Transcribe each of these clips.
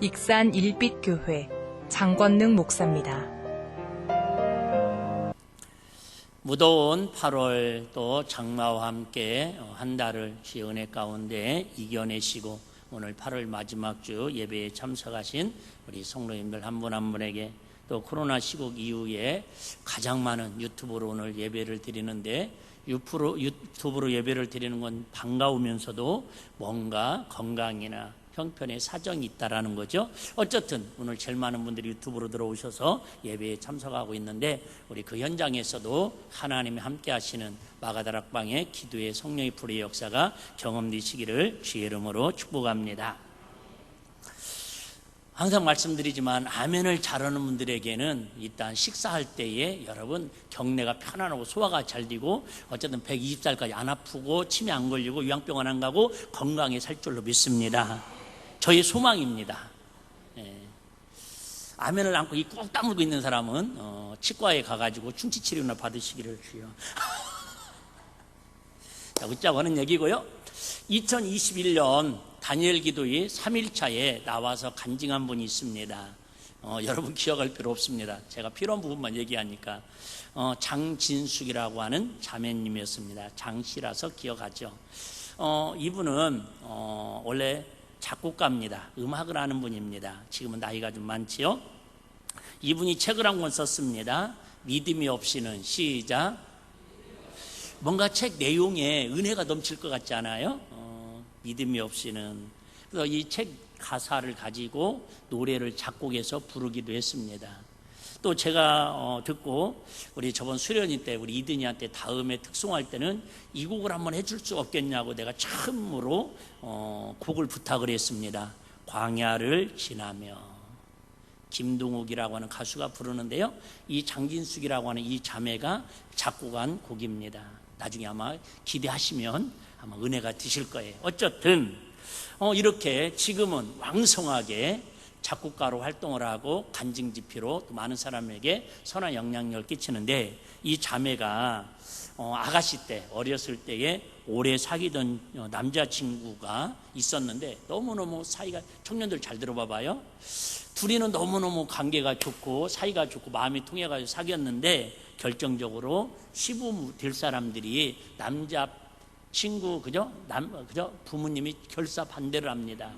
익산 일빛교회 장권능 목사입니다. 무더운 8월 또 장마와 함께 한 달을 주의 은혜 가운데 이겨내시고 오늘 8월 마지막 주 예배에 참석하신 우리 성도님들 한 분 한 분에게 또 코로나 시국 이후에 가장 많은 유튜브로 오늘 예배를 드리는데 유튜브로 예배를 드리는 건 반가우면서도 뭔가 건강이나 형편에 사정이 있다라는 거죠. 어쨌든 오늘 제일 많은 분들이 유튜브로 들어오셔서 예배에 참석하고 있는데 우리 그 현장에서도 하나님이 함께 하시는 마가다락방의 기도의 성령의 불의 역사가 경험되시기를 주의 이름으로 축복합니다. 항상 말씀드리지만 아멘을 잘하는 분들에게는 일단 식사할 때에 여러분 경내가 편안하고 소화가 잘 되고 어쨌든 120살까지 안 아프고 치매 안 걸리고 요양병원 안 가고 건강에 살 줄로 믿습니다. 저의 소망입니다. 아멘을 안고 이 꾹 다물고 있는 사람은 치과에 가가지고 충치치료나 받으시기를 주여. 자, 웃자고 하는 얘기고요. 2021년 다니엘 기도회 3일차에 나와서 간증한 분이 있습니다. 여러분 기억할 필요 없습니다. 제가 필요한 부분만 얘기하니까 장진숙이라고 하는 자매님이었습니다. 장씨라서 기억하죠. 이분은 원래 작곡가입니다. 음악을 하는 분입니다. 지금은 나이가 좀 많지요. 이분이 책을 한 권 썼습니다. 믿음이 없이는. 시작. 뭔가 책 내용에 은혜가 넘칠 것 같지 않아요? 믿음이 없이는. 그래서 이 책 가사를 가지고 노래를 작곡해서 부르기도 했습니다. 또 제가 듣고 우리 저번 수련회 때 우리 이든이한테 다음에 특송할 때는 이 곡을 한번 해줄 수 없겠냐고 내가 처음으로 곡을 부탁을 했습니다. 광야를 지나며. 김동욱이라고 하는 가수가 부르는데요, 이 장진숙이라고 하는 이 자매가 작곡한 곡입니다. 나중에 아마 기대하시면 아마 은혜가 드실 거예요. 어쨌든 이렇게 지금은 왕성하게 작곡가로 활동을 하고 간증지피로 또 많은 사람에게 선한 영향력을 끼치는데, 이 자매가 아가씨 때 어렸을 때에 오래 사귀던 남자친구가 있었는데 너무너무 사이가, 청년들 잘 들어봐봐요, 둘이는 너무너무 관계가 좋고 사이가 좋고 마음이 통해가지고 사귀었는데 결정적으로 시부모 될 사람들이 남자친구 그죠 부모님이 결사 반대를 합니다.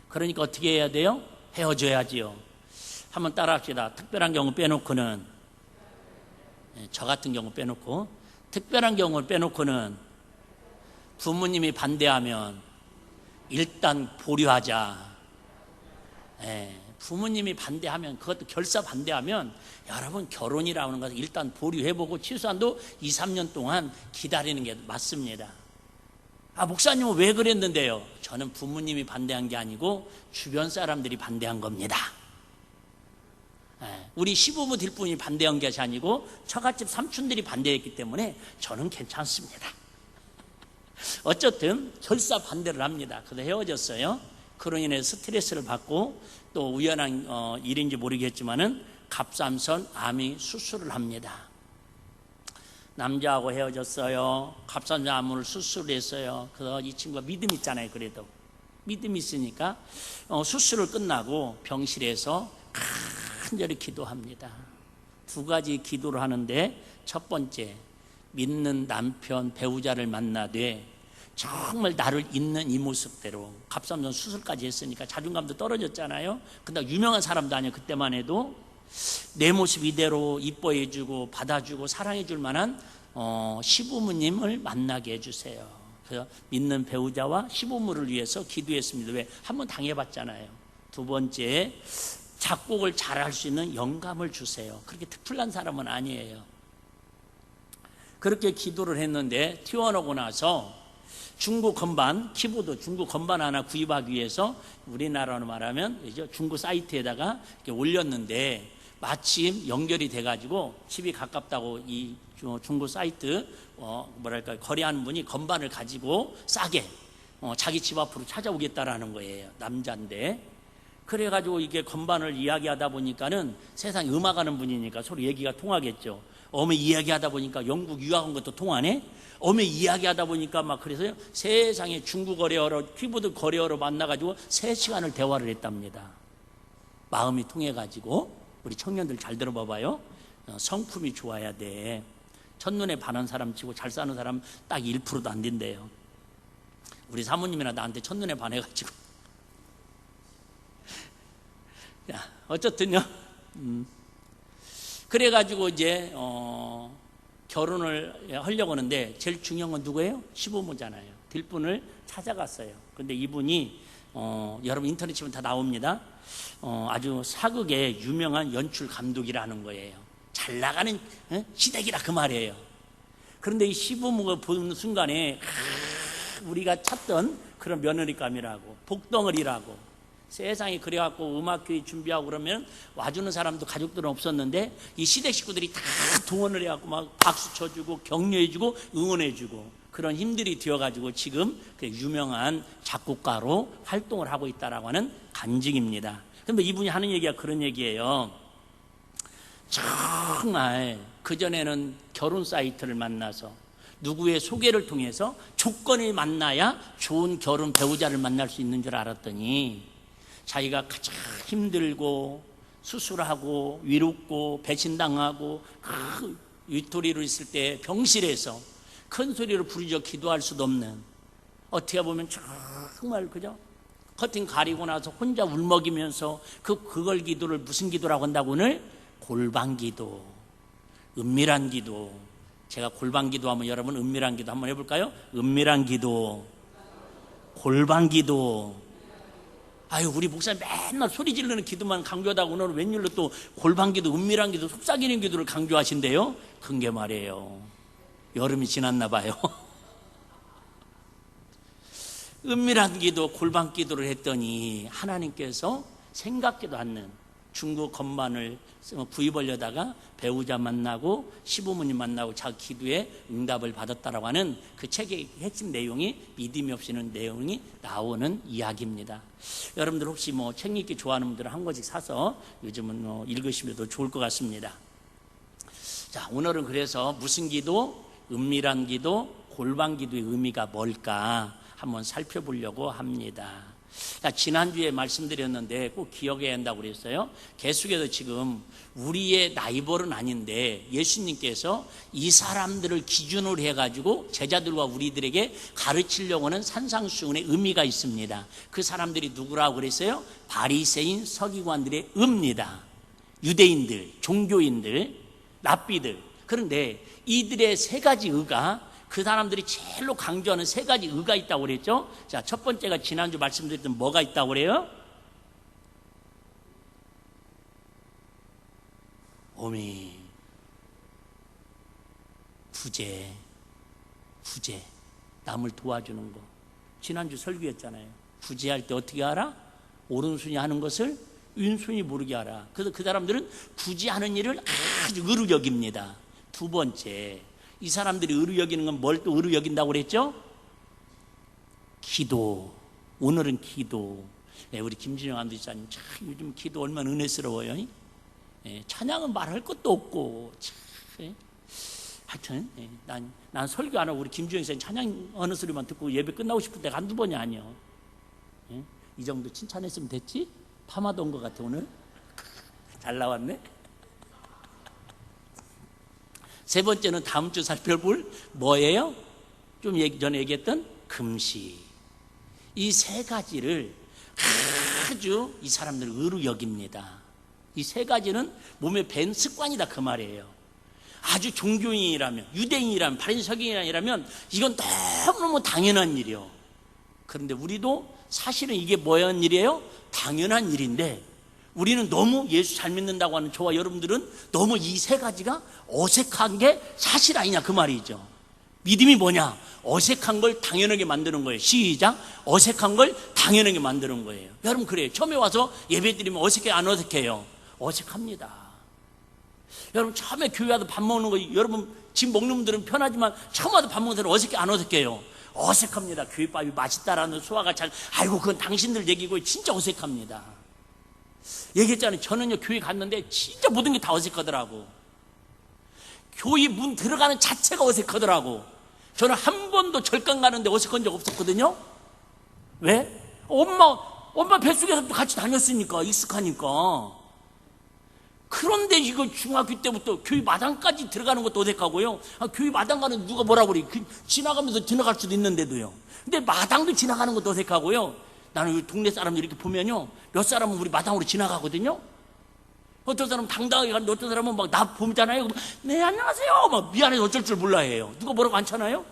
그러니까 어떻게 해야 돼요? 헤어져야지요. 한번 따라합시다. 특별한 경우 빼놓고는, 저 같은 경우 빼놓고, 특별한 경우를 빼놓고는 부모님이 반대하면 일단 보류하자. 부모님이 반대하면, 그것도 결사 반대하면 여러분 결혼이라는 것은 일단 보류해보고 최소한도 2, 3년 동안 기다리는 게 맞습니다. 목사님은 왜 그랬는데요? 저는 부모님이 반대한 게 아니고 주변 사람들이 반대한 겁니다. 우리 시부모 뒷분이 반대한 것이 아니고 처갓집 삼촌들이 반대했기 때문에 저는 괜찮습니다. 어쨌든 결사 반대를 합니다. 그래서 헤어졌어요. 그로 인해 스트레스를 받고 또 우연한 일인지 모르겠지만은 갑상선 암이 수술을 합니다. 남자하고 헤어졌어요. 갑상선 암을 수술을 했어요. 그래서 이 친구가 믿음 있잖아요. 그래도 믿음이 있으니까 수술을 끝나고 병실에서 간절히 기도합니다. 두 가지 기도를 하는데, 첫 번째, 믿는 남편 배우자를 만나되 정말 나를 있는 이 모습대로, 갑상선 수술까지 했으니까 자존감도 떨어졌잖아요. 근데 유명한 사람도 아니에요. 그때만 해도 내 모습 이대로 이뻐해주고 받아주고 사랑해줄 만한 시부모님을 만나게 해주세요. 그래서 믿는 배우자와 시부모를 위해서 기도했습니다. 왜? 한번 당해봤잖아요. 두 번째, 작곡을 잘할 수 있는 영감을 주세요. 그렇게 특출난 사람은 아니에요. 그렇게 기도를 했는데 퇴원하고 나서 중고 건반, 키보드 중고 건반 하나 구입하기 위해서 우리나라로 말하면 중고 사이트에다가 이렇게 올렸는데, 마침 연결이 돼가지고 집이 가깝다고 이 중고 사이트 거래하는 분이 건반을 가지고 싸게 자기 집 앞으로 찾아오겠다라는 거예요. 남자인데. 그래가지고 이게 건반을 이야기하다 보니까는 세상 음악하는 분이니까 서로 얘기가 통하겠죠. 어머 이야기하다 보니까 영국 유학 온 것도 통하네. 어머 이야기하다 보니까 막 그래서 세상에 중국 거래어로 키보드 거래어로 만나가지고 3시간을 대화를 했답니다. 마음이 통해가지고. 우리 청년들 잘 들어봐봐요. 성품이 좋아야 돼. 첫눈에 반한 사람 치고 잘 사는 사람 딱 1%도 안 된대요. 우리 사모님이나 나한테 첫눈에 반해가지고. 자, 어쨌든요. 그래가지고 이제 결혼을 하려고 하는데 제일 중요한 건 누구예요? 시부모잖아요. 들분을 찾아갔어요. 근데 이분이 여러분 인터넷 치면 다 나옵니다. 아주 사극의 유명한 연출 감독이라는 거예요. 잘 나가는 시댁이라 그 말이에요. 그런데 이 시부모가 보는 순간에 우리가 찾던 그런 며느리감이라고 복덩어리라고 세상에 그래갖고 음악교회 준비하고 그러면 와주는 사람도 가족들은 없었는데 이 시댁 식구들이 다 동원을 해갖고 막 박수 쳐주고 격려해주고 응원해주고 그런 힘들이 되어가지고 지금 그 유명한 작곡가로 활동을 하고 있다라고 하는 간증입니다. 그런데 이분이 하는 얘기가 그런 얘기예요. 정말 그전에는 결혼 사이트를 만나서 누구의 소개를 통해서 조건이 만나야 좋은 결혼 배우자를 만날 수 있는 줄 알았더니 자기가 가장 힘들고 수술하고 위롭고 배신당하고 그 위토리로 있을 때 병실에서 큰 소리로 부르짖어 기도할 수도 없는 어떻게 보면 정말 그죠? 커튼 가리고 나서 혼자 울먹이면서 그걸 기도를 무슨 기도라고 한다고 오늘? 골방기도, 은밀한 기도. 제가 골방기도 하면 여러분 은밀한 기도 한번 해볼까요? 은밀한 기도, 골방기도. 아유 우리 목사님 맨날 소리 지르는 기도만 강조하다가 오늘은 웬일로 또 골방기도, 은밀한 기도, 속삭이는 기도를 강조하신대요. 그게 말이에요. 여름이 지났나 봐요. 은밀한 기도, 골방 기도를 했더니 하나님께서 생각지도 않는 중국 건반을 구입하려다가 배우자 만나고 시부모님 만나고 자기 기도에 응답을 받았다라고 하는 그 책의 핵심 내용이 믿음이 없이는 내용이 나오는 이야기입니다. 여러분들 혹시 뭐 책 읽기 좋아하는 분들은 한 권씩 사서 요즘은 읽으시면 더 좋을 것 같습니다. 자, 오늘은 그래서 무슨 기도, 은밀한 기도, 골방 기도의 의미가 뭘까 한번 살펴보려고 합니다. 지난주에 말씀드렸는데 꼭 기억해야 한다고 그랬어요. 계속해서 지금 우리의 나이벌은 아닌데 예수님께서 이 사람들을 기준으로 해가지고 제자들과 우리들에게 가르치려고 하는 산상수훈의 의미가 있습니다. 그 사람들이 누구라고 그랬어요? 바리새인 서기관들의 의입니다. 유대인들, 종교인들, 랍비들. 그런데 이들의 3가지 의가 그 사람들이 제일로 강조하는 3가지 의가 있다고 그랬죠. 자, 첫 번째가 지난주 말씀드렸던 뭐가 있다고 그래요? 오미 부재, 남을 도와주는 거. 지난주 설교했잖아요. 부재할 때 어떻게 알아? 오른손이 하는 것을 왼손이 모르게 알아. 그래서 그 사람들은 부재하는 일을 아주 의로 여깁니다. 두 번째, 이 사람들이 의로 여기는 건 뭘 또 의로 여긴다고 그랬죠? 기도. 오늘은 기도. 우리 김진영 안도지사님 참 요즘 기도 얼마나 은혜스러워요. 찬양은 말할 것도 없고 참. 하여튼 난 설교 안 하고 우리 김주영 선생님 찬양 어느 소리만 듣고 예배 끝나고 싶을 때가 한두 번이 아니야. 이 정도 칭찬했으면 됐지? 파마도 온 것 같아 오늘. 잘 나왔네. 세 번째는 다음 주 살펴볼 뭐예요? 좀 전에 얘기했던 금식. 이 3가지를 아주 이 사람들 의로 여깁니다. 이 3가지는 몸에 밴 습관이다 그 말이에요. 아주 종교인이라면, 유대인이라면, 바리새인 서기관이라면 이건 너무너무 당연한 일이에요. 그런데 우리도 사실은 이게 뭐한 일이에요? 당연한 일인데 우리는 너무 예수 잘 믿는다고 하는 저와 여러분들은 너무 이 3가지가 어색한 게 사실 아니냐 그 말이죠. 믿음이 뭐냐? 어색한 걸 당연하게 만드는 거예요. 시작. 어색한 걸 당연하게 만드는 거예요. 여러분 그래요. 처음에 와서 예배 드리면 어색해 안 어색해요? 어색합니다. 여러분 처음에 교회 와서 밥 먹는 거 여러분 집 먹는 분들은 편하지만 처음 와서 밥 먹는 사람은 어색해 안 어색해요? 어색합니다. 교회밥이 맛있다라는 소화가 잘 아이고 그건 당신들 얘기고 진짜 어색합니다. 얘기했잖아요. 저는요 교회 갔는데 진짜 모든 게 다 어색하더라고. 교회 문 들어가는 자체가 어색하더라고. 저는 한 번도 절간 가는데 어색한 적 없었거든요. 왜? 엄마 뱃속에서도 같이 다녔으니까, 익숙하니까. 그런데 이거 중학교 때부터 교회 마당까지 들어가는 것도 어색하고요. 교회 마당 가는 누가 뭐라고 그래. 지나가면서 지나갈 수도 있는데도요. 근데 마당도 지나가는 것도 어색하고요. 나는 이 동네 사람들 이렇게 보면요. 몇 사람은 우리 마당으로 지나가거든요. 어떤 사람은 당당하게 가는데 어떤 사람은 막 나 보잖아요. 네, 안녕하세요. 막 미안해서 어쩔 줄 몰라 해요. 누가 뭐라고 않잖아요.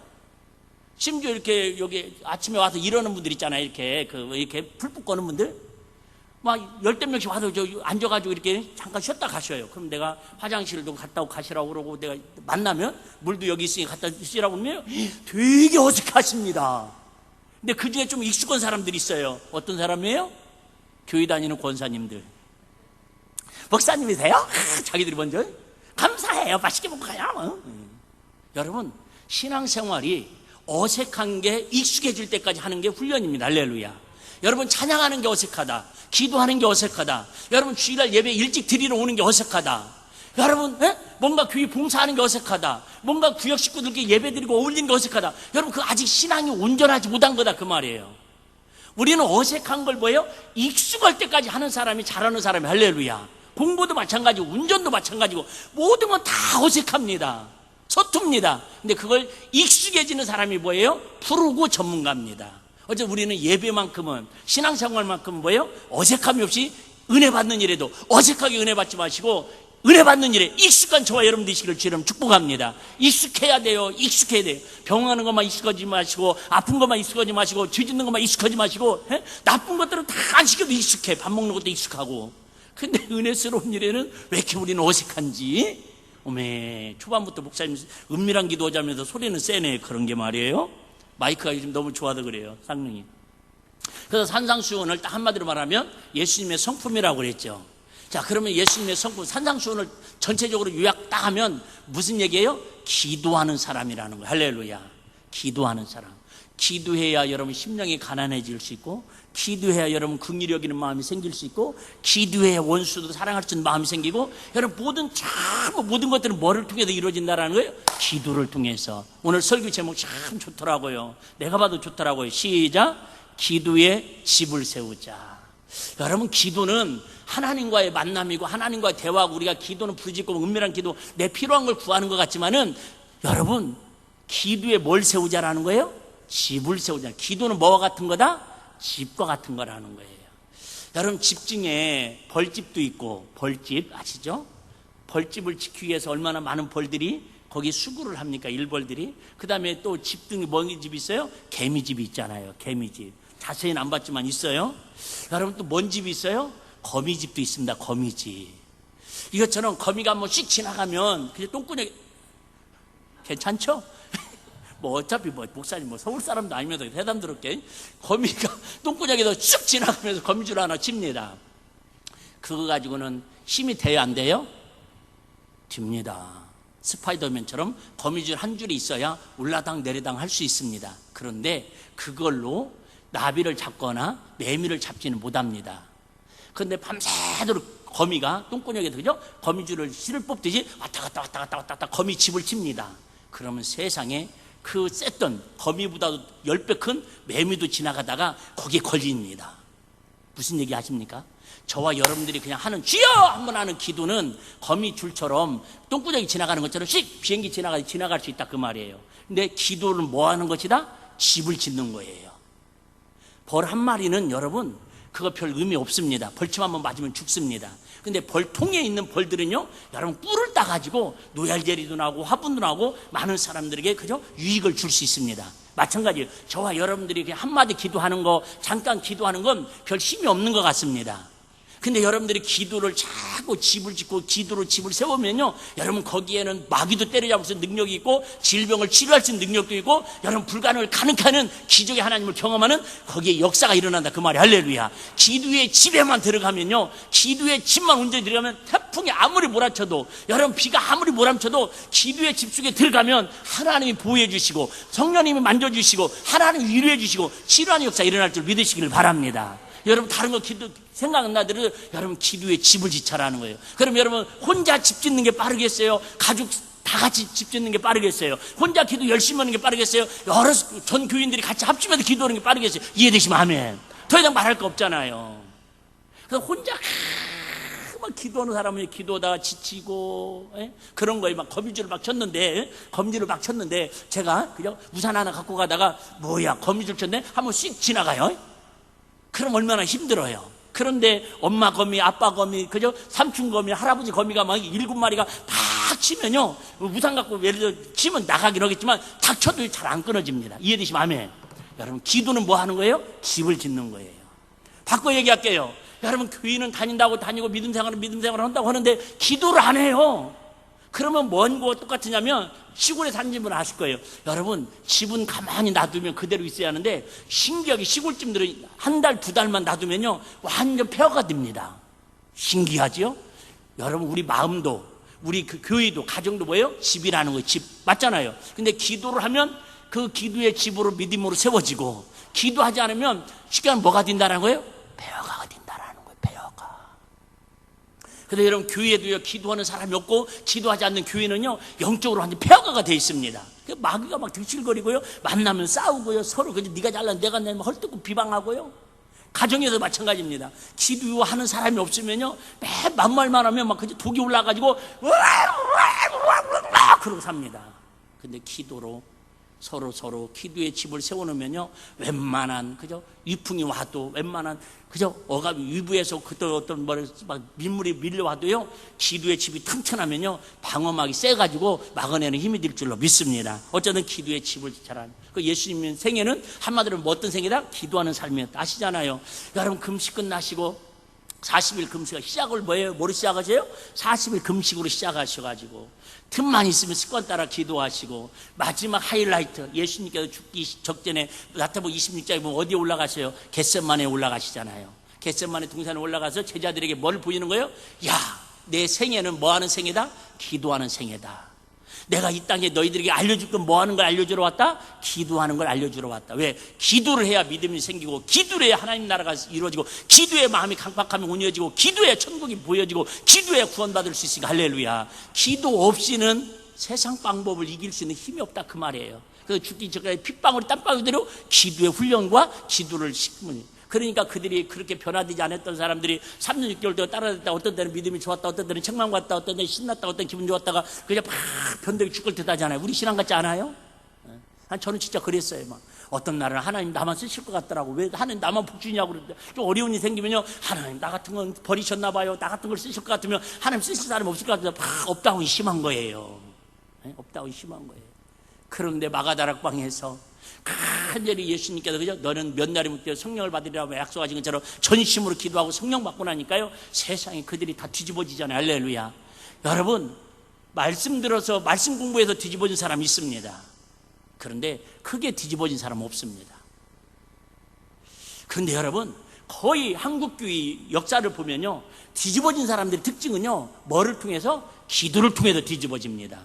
심지어 이렇게 여기 아침에 와서 이러는 분들 있잖아요. 이렇게 풀뿌 꺼는 분들. 막 열댓 명씩 와서 앉아가지고 이렇게 잠깐 쉬었다 가셔요. 그럼 내가 화장실도 갔다 오고 가시라고 그러고 내가 만나면 물도 여기 있으니 갖다 주시라고 하면 되게 어색하십니다. 근데 그 중에 좀 익숙한 사람들이 있어요. 어떤 사람이에요? 교회 다니는 권사님들. 목사님이세요? 자기들이 먼저 감사해요. 맛있게 먹고 가요. 여러분, 신앙생활이 어색한 게 익숙해질 때까지 하는 게 훈련입니다. 할렐루야. 여러분, 찬양하는 게 어색하다. 기도하는 게 어색하다. 여러분, 주일날 예배 일찍 드리러 오는 게 어색하다. 여러분, 뭔가 교회 봉사하는 게 어색하다. 뭔가 구역 식구들께 예배 드리고 어울리는 게 어색하다. 여러분, 그 아직 신앙이 온전하지 못한 거다 그 말이에요. 우리는 어색한 걸 뭐예요? 익숙할 때까지 하는 사람이 잘하는 사람이 할렐루야. 공부도 마찬가지고 운전도 마찬가지고 모든 건 다 어색합니다. 서툽니다. 근데 그걸 익숙해지는 사람이 뭐예요? 프로고 전문가입니다. 어제 우리는 예배만큼은 신앙생활만큼은 뭐예요? 어색함이 없이 은혜 받는 일에도 어색하게 은혜 받지 마시고 은혜 받는 일에 익숙한 저와 여러분 되시기를 주님 축복합니다. 익숙해야 돼요. 익숙해야 돼요. 병하는 것만 익숙하지 마시고 아픈 것만 익숙하지 마시고 죄 짓는 것만 익숙하지 마시고 나쁜 것들은 다 안 시켜도 익숙해. 밥 먹는 것도 익숙하고. 근데 은혜스러운 일에는 왜 이렇게 우리는 어색한지. 오메, 초반부터 목사님 은밀한 기도하자면서 소리는 세네. 그런 게 말이에요. 마이크가 요즘 너무 좋아서 그래요. 상능이. 그래서 산상수훈을 딱 한마디로 말하면 예수님의 성품이라고 그랬죠. 자, 그러면 예수님의 성품, 산상수훈을 전체적으로 요약 딱 하면 무슨 얘기예요? 기도하는 사람이라는 거예요. 할렐루야. 기도하는 사람. 기도해야 여러분 심령이 가난해질 수 있고, 기도해야 여러분 긍휼히 여기는 마음이 생길 수 있고, 기도해야 원수도 사랑할 수 있는 마음이 생기고, 여러분 모든 것들은 뭐를 통해서 이루어진다라는 거예요? 기도를 통해서. 오늘 설교 제목 참 좋더라고요. 내가 봐도 좋더라고요. 시작. 기도의 집을 세우자. 여러분, 기도는 하나님과의 만남이고 하나님과의 대화고, 우리가 기도는 부르짖고 은밀한 기도, 내 필요한 걸 구하는 것 같지만은 여러분, 기도에 뭘 세우자라는 거예요? 집을 세우자. 기도는 뭐와 같은 거다? 집과 같은 거라는 거예요. 여러분, 집 중에 벌집도 있고, 벌집 아시죠? 벌집을 지키기 위해서 얼마나 많은 벌들이 거기 수구를 합니까? 일벌들이. 그 다음에 또 집 등에 뭔 집이 있어요? 개미집이 있잖아요. 개미집. 자세히는 안 봤지만 있어요. 여러분, 또 뭔 집이 있어요? 거미집도 있습니다. 거미집. 이것처럼 거미가 한 번씩 지나가면 그냥 똥구녕이, 괜찮죠? 뭐 어차피 목사님 서울 사람도 아니면서 대담스럽게 거미가 똥구녕에서 쭉 지나가면서 거미줄 하나 칩니다. 그거 가지고는 힘이 돼야 안 돼요? 됩니다. 스파이더맨처럼 거미줄 한 줄이 있어야 올라당 내려당 할 수 있습니다. 그런데 그걸로 나비를 잡거나 매미를 잡지는 못합니다. 그런데 밤새도록 거미가 똥구녕에서, 그죠? 거미줄을 실을 뽑듯이 왔다 갔다 거미집을 칩니다. 그러면 세상에 그 셌던 거미보다도 10배 큰 매미도 지나가다가 거기에 걸립니다. 무슨 얘기 아십니까? 저와 여러분들이 그냥 하는 주여 한번 하는 기도는 거미줄처럼 똥구녕이 지나가는 것처럼 씩 비행기 지나갈 수 있다 그 말이에요. 근데 기도는 뭐 하는 것이다? 집을 짓는 거예요. 벌 한 마리는 여러분 그거 별 의미 없습니다. 벌침 한번 맞으면 죽습니다. 근데 벌통에 있는 벌들은요, 여러분 꿀을 따가지고 노얄제리도 나고 화분도 나고 많은 사람들에게 그죠? 유익을 줄 수 있습니다. 마찬가지예요. 저와 여러분들이 그냥 한마디 기도하는 거, 잠깐 기도하는 건 별 힘이 없는 것 같습니다. 근데 여러분들이 기도를 자꾸 집을 짓고 기도로 집을 세우면요, 여러분 거기에는 마귀도 때려잡을 수 있는 능력이 있고 질병을 치료할 수 있는 능력도 있고, 여러분 불가능을 가능케 하는 기적의 하나님을 경험하는 거기에 역사가 일어난다 그 말이 할렐루야. 기도의 집에만 들어가면요, 기도의 집만 온전히 들어가면 태풍이 아무리 몰아쳐도, 여러분 비가 아무리 몰아쳐도 기도의 집 속에 들어가면 하나님이 보호해 주시고 성령님이 만져주시고 하나님이 위로해 주시고 치료하는 역사 일어날 줄 믿으시기를 바랍니다. 여러분 다른 거 기도 생각나더라도 여러분 기도의 집을 짓자라는 거예요. 그럼 여러분 혼자 집 짓는 게 빠르겠어요? 가족 다 같이 집 짓는 게 빠르겠어요? 혼자 기도 열심히 하는 게 빠르겠어요? 여러 전 교인들이 같이 합치면서 기도하는 게 빠르겠어요? 이해되시면 아멘. 더 이상 말할 거 없잖아요. 그래서 혼자 막 기도하는 사람은 기도하다가 지치고, 그런 거에 막 거미줄을 막 쳤는데, 제가 그냥 우산 하나 갖고 가다가 뭐야 거미줄 쳤네? 한번 씩 지나가요. 그럼 얼마나 힘들어요. 그런데 엄마 거미, 아빠 거미, 그죠? 삼촌 거미, 할아버지 거미가 막 7마리가 팍 치면요, 우산 갖고 예를 들어 치면 나가긴 하겠지만 탁 쳐도 잘 안 끊어집니다. 이해되시면 아멘. 여러분, 기도는 뭐 하는 거예요? 집을 짓는 거예요. 바꿔 얘기할게요. 여러분, 교회는 다니고 믿음 생활을 한다고 하는데 기도를 안 해요. 그러면 뭔 거와 똑같으냐면, 시골에 사는 분은 아실 거예요. 여러분, 집은 가만히 놔두면 그대로 있어야 하는데, 신기하게 시골집들은 한 달, 2달만 놔두면요 완전 폐허가 됩니다. 신기하지요? 여러분, 우리 마음도, 우리 그 교회도, 가정도 뭐예요? 집이라는 거예요. 집 맞잖아요. 근데 기도를 하면 그 기도의 집으로 믿음으로 세워지고, 기도하지 않으면 쉽게 하면 뭐가 된다는 거예요? 폐허가 된다는 거예요. 폐허가. 근데 여러분, 교회에도요 기도하는 사람이 없고 기도하지 않는 교회는요 영적으로 완전 폐허가 돼 있습니다. 마귀가 막 득실거리고요, 만나면 싸우고요, 서로 그냥 네가 잘나 내가 내면 헐뜯고 비방하고요. 가정에서 마찬가지입니다. 기도하는 사람이 없으면요 매 만말만 하면 막 그냥 독이 올라가지고 그러고 삽니다. 근데 기도로 서로 기도의 집을 세워놓으면요 웬만한 그죠 위풍이 와도, 웬만한 그죠 억압 위부에서 그때 어떤 막 민물이 밀려와도요 기도의 집이 튼튼하면요 방어막이 세가지고 막아내는 힘이 될 줄로 믿습니다. 어쩌든 기도의 집을 잘하는 그 예수님의 생애는 한마디로 뭐 어떤 생애다? 기도하는 삶이었다. 아시잖아요. 여러분, 금식 끝나시고 40일 금식 시작을 뭐로 시작하세요? 40일 금식으로 시작하셔가지고 틈만 있으면 습관 따라 기도하시고, 마지막 하이라이트, 예수님께서 죽기 적전에 마태복음 26장에 보면 어디에 올라가세요? 겟세마네에 올라가시잖아요. 겟세마네 동산에 올라가서 제자들에게 뭘 보이는 거예요? 야, 내 생애는 뭐 하는 생애다? 기도하는 생애다. 내가 이 땅에 너희들에게 알려줄 건 뭐 하는 걸 알려주러 왔다? 기도하는 걸 알려주러 왔다. 왜? 기도를 해야 믿음이 생기고, 기도를 해야 하나님 나라가 이루어지고, 기도에 마음이 강팍하면 온유해지고, 기도에 천국이 보여지고, 기도에 구원받을 수 있으니까 할렐루야. 기도 없이는 세상 방법을 이길 수 있는 힘이 없다, 그 말이에요. 그래서 죽기 전까지 핏방울이 땀방울대로 기도의 훈련과 기도를 시키면, 그러니까 그들이 그렇게 변화되지 않았던 사람들이 3년 6개월 동안 따라다녔다. 어떤 때는 믿음이 좋았다, 어떤 때는 책망받았다, 어떤 때는 신났다, 어떤 때는 기분 좋았다가 그냥 팍 변덕이 죽을 듯 하잖아요. 우리 신앙 같지 않아요? 저는 진짜 그랬어요. 막 어떤 날은 하나님 나만 쓰실 것 같더라고. 왜 하나님 나만 복주냐고 그러는데, 좀 어려운 일이 생기면요 하나님 나 같은 건 버리셨나 봐요. 나 같은 걸 쓰실 것 같으면 하나님 쓰실 사람이 없을 것 같은데 팍 업다운이 심한 거예요. 업다운이 심한 거예요. 그런데 마가다락방에서 간절히 예수님께서 그죠? 너는 몇 날이 묵되 성령을 받으리라고 약속하신 것처럼 전심으로 기도하고 성령 받고 나니까요 세상에 그들이 다 뒤집어지잖아요. 할렐루야. 여러분, 말씀 들어서 말씀 공부해서 뒤집어진 사람이 있습니다. 그런데 크게 뒤집어진 사람은 없습니다. 그런데 여러분, 거의 한국교회 역사를 보면요 뒤집어진 사람들의 특징은요 뭐를 통해서? 기도를 통해서 뒤집어집니다.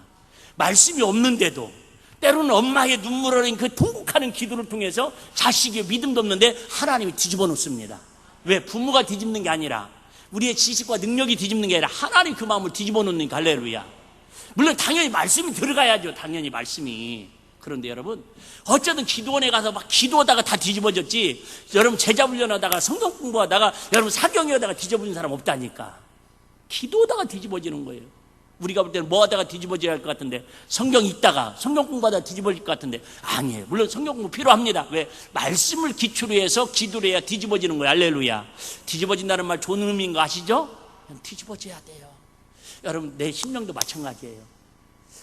말씀이 없는데도 때로는 엄마의 눈물 어린 그 통곡하는 기도를 통해서 자식의 믿음도 없는데 하나님이 뒤집어 놓습니다. 왜? 부모가 뒤집는 게 아니라, 우리의 지식과 능력이 뒤집는 게 아니라 하나님 그 마음을 뒤집어 놓으니까 할렐루야. 물론 당연히 말씀이 들어가야죠. 당연히 말씀이. 그런데 여러분, 어쩌든 기도원에 가서 막 기도하다가 다 뒤집어졌지, 여러분 제자 훈련하다가 성경 공부하다가 여러분 사경이하다가 뒤집어진 사람 없다니까. 기도하다가 뒤집어지는 거예요. 우리가 볼 때는 뭐 하다가 뒤집어져야 할 것 같은데, 성경 읽다가 성경 공부하다가 뒤집어질 것 같은데 아니에요. 물론 성경 공부 필요합니다. 왜? 말씀을 기초로 해서 기도를 해야 뒤집어지는 거예요. 할렐루야. 뒤집어진다는 말 좋은 의미인 거 아시죠? 뒤집어져야 돼요. 여러분, 내 심령도 마찬가지예요.